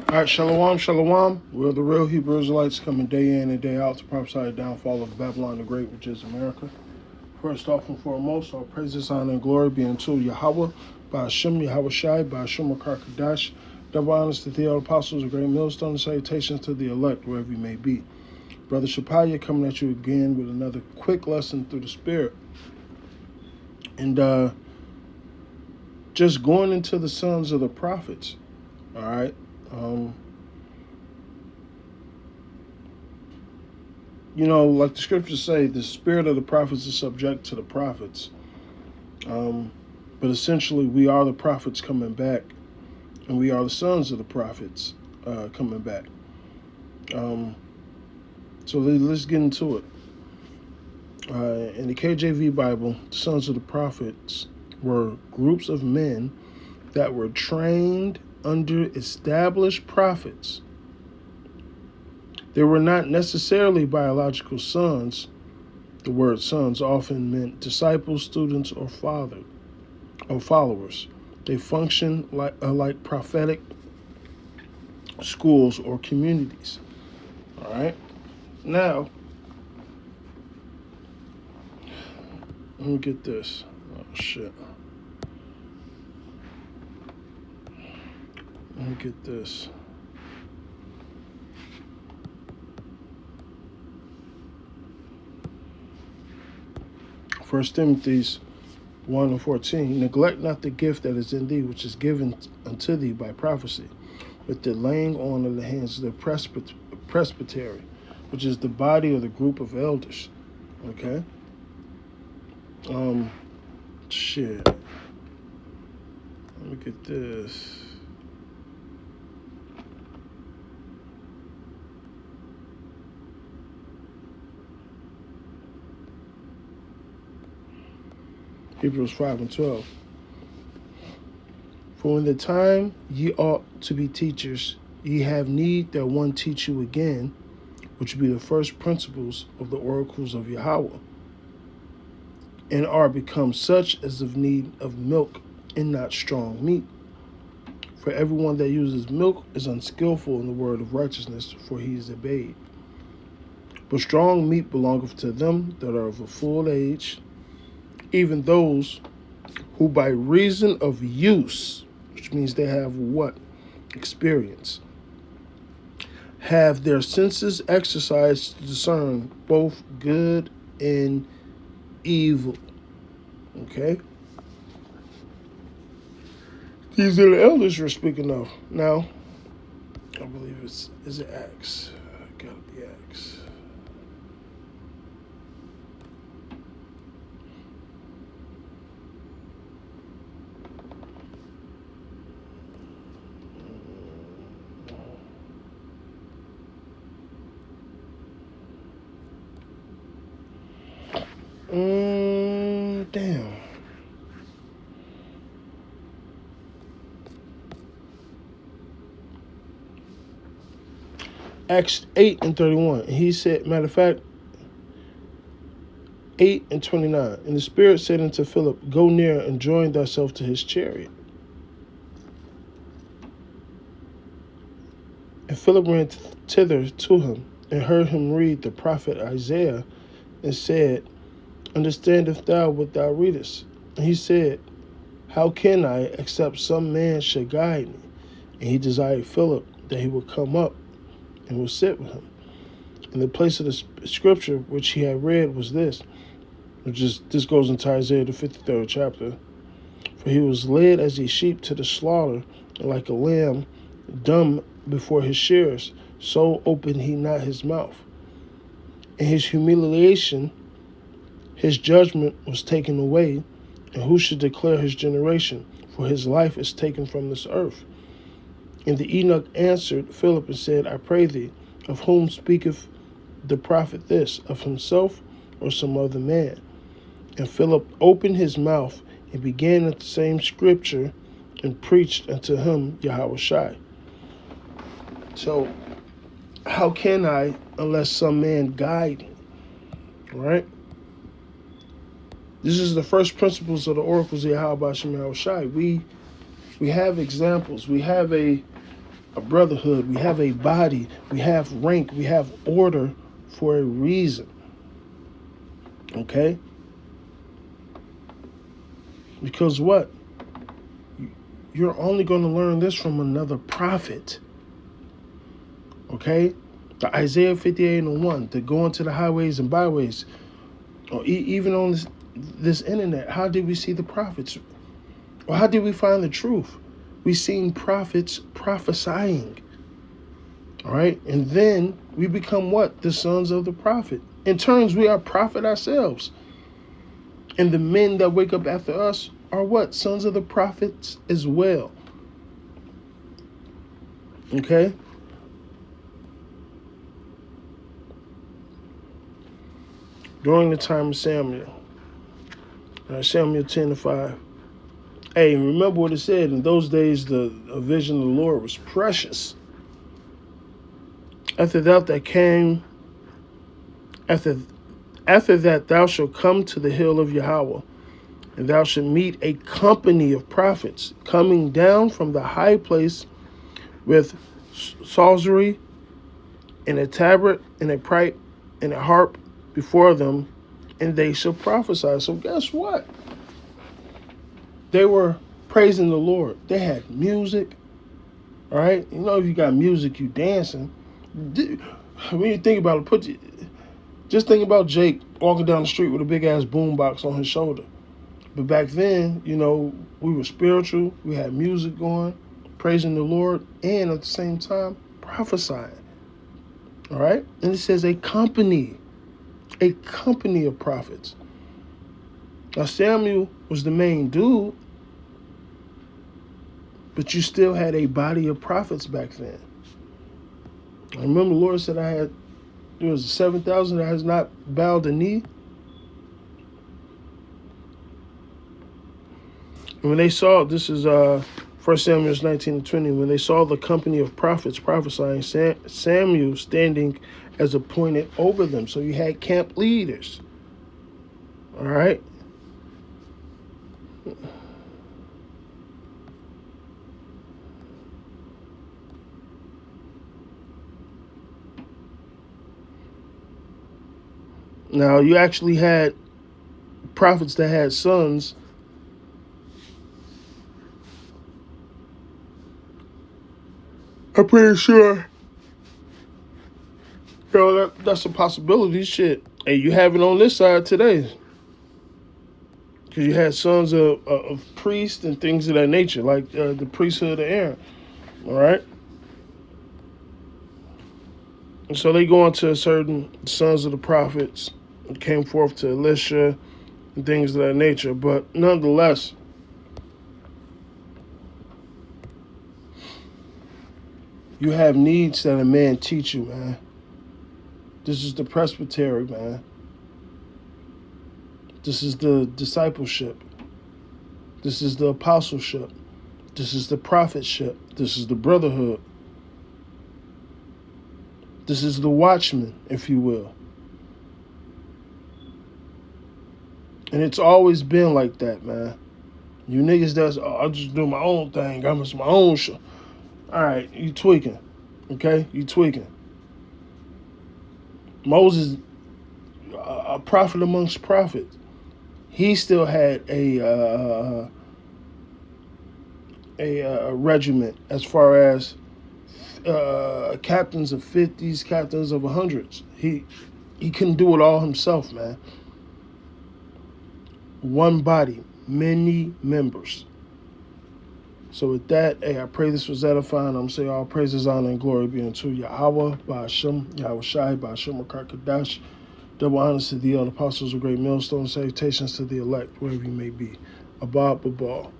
All right, shalom, shalom. We're the real Hebrew Israelites coming day in and day out to prophesy the downfall of Babylon the Great, which is America. First off and foremost, all praises, honor, and glory be unto Yahweh, by Hashem, Yahweh Shai, by Hashem, Makar Kadash. Double honors to the apostles, a great millstone, and salutations to the elect, wherever you may be. Brother Shapaya coming at you again with another quick lesson through the Spirit. And just going into the sons of the prophets, all right? Like the scriptures say, the spirit of the prophets is subject to the prophets. But essentially, we are the prophets coming back, and we are the sons of the prophets coming back. So let's get into it. In the KJV Bible, the sons of the prophets were groups of men that were trained under established prophets. They were not necessarily biological sons. The word sons often meant disciples, students, or followers. They function like prophetic schools or communities. All right. Now, let me get this. Oh shit. Let me get this. First Timothy 1:14. Neglect not the gift that is in thee, which is given unto thee by prophecy, with the laying on of the hands of the presbytery, which is the body of the group of elders. Okay? Shit. Let me get this. Hebrews 5:12. For in the time ye ought to be teachers, ye have need that one teach you again, which be the first principles of the oracles of Yahweh, and are become such as of need of milk and not strong meat. For everyone that uses milk is unskillful in the word of righteousness, for he is a babe. But strong meat belongeth to them that are of a full age, even those who by reason of use, which means they have what? Experience, have their senses exercised to discern both good and evil. Okay? These are the elders you're speaking of. Now, I believe is it Acts? Gotta be Acts. Damn. Acts 8:31. He said, matter of fact, 8:29. And the Spirit said unto Philip, go near and join thyself to his chariot. And Philip ran thither to him, and heard him read the prophet Isaiah, and said, understandest thou what thou readest? And he said, how can I, except some man should guide me? And he desired Philip that he would come up and would sit with him. And the place of the scripture which he had read was this goes into Isaiah the 53rd chapter. For he was led as a sheep to the slaughter, and like a lamb dumb before his shearers, so opened he not his mouth. In his humiliation, his judgment was taken away, and who should declare his generation? For his life is taken from this earth. And the Enoch answered Philip and said, I pray thee, of whom speaketh the prophet this, of himself or some other man? And Philip opened his mouth and began at the same scripture and preached unto him Yahweh Shai. So, how can I unless some man guide me? Right? This is the first principles of the oracles of Yahweh Shem Yahweh Shai. We have examples. We have a a brotherhood, we have a body, we have rank, we have order for a reason. Okay? Because what? You're only going to learn this from another prophet. Okay? The Isaiah 58:1, to go into the highways and byways, or even on this internet, how did we see the prophets? Or how did we find the truth? We seen prophets prophesying. All right? And then we become what? The sons of the prophet. In turns, we are prophet ourselves. And the men that wake up after us are what? Sons of the prophets as well. Okay? During the time of Samuel, Samuel 10:5. Hey, remember what it said. In those days, the vision of the Lord was precious. After that thou shalt come to the hill of Yahweh, and thou shalt meet a company of prophets coming down from the high place with psaltery and a tabret and a pipe and a harp before them, and they shall prophesy. So guess what? They were praising the Lord. They had music. All right? You know, if you got music, you dancing. When you think about it, just think about Jake walking down the street with a big ass boombox on his shoulder. But back then, you know, we were spiritual. We had music going, praising the Lord, and at the same time, prophesying. All right? And it says a company of prophets. Now, Samuel was the main dude, but you still had a body of prophets back then. I remember the Lord said there was 7,000 that has not bowed the knee. And when they saw, this is 1 Samuel 19:20, when they saw the company of prophets prophesying, Samuel standing as appointed over them. So you had camp leaders. All right? Now, you actually had prophets that had sons. I'm pretty sure, you know, that's a possibility. Shit. Hey, you have it on this side today. Because you had sons of priests and things of that nature, like the priesthood of Aaron. All right? And so they go into certain sons of the prophets and came forth to Elisha and things of that nature. But nonetheless, you have needs that a man teach you, man. This is the presbytery, man. This is the discipleship. This is the apostleship. This is the prophetship. This is the brotherhood. This is the watchman, if you will. And it's always been like that, man. You niggas that's, I'll just do my own thing. I'm just my own show. All right, you tweaking. Okay? You tweaking. Moses, a prophet amongst prophets, he still had a regiment as far as captains of 50s, captains of 100s. He couldn't do it all himself, man. One body, many members. So with that, hey, I pray this was edifying. I'm going to say all praises, honor, and glory be unto Yahweh, Ba'ashem, Yahweh Shai, Ba'ashem, Kadash. Double honors to the elder apostles of Great Millstone. Salutations to the elect, wherever you may be. Abba, Babal.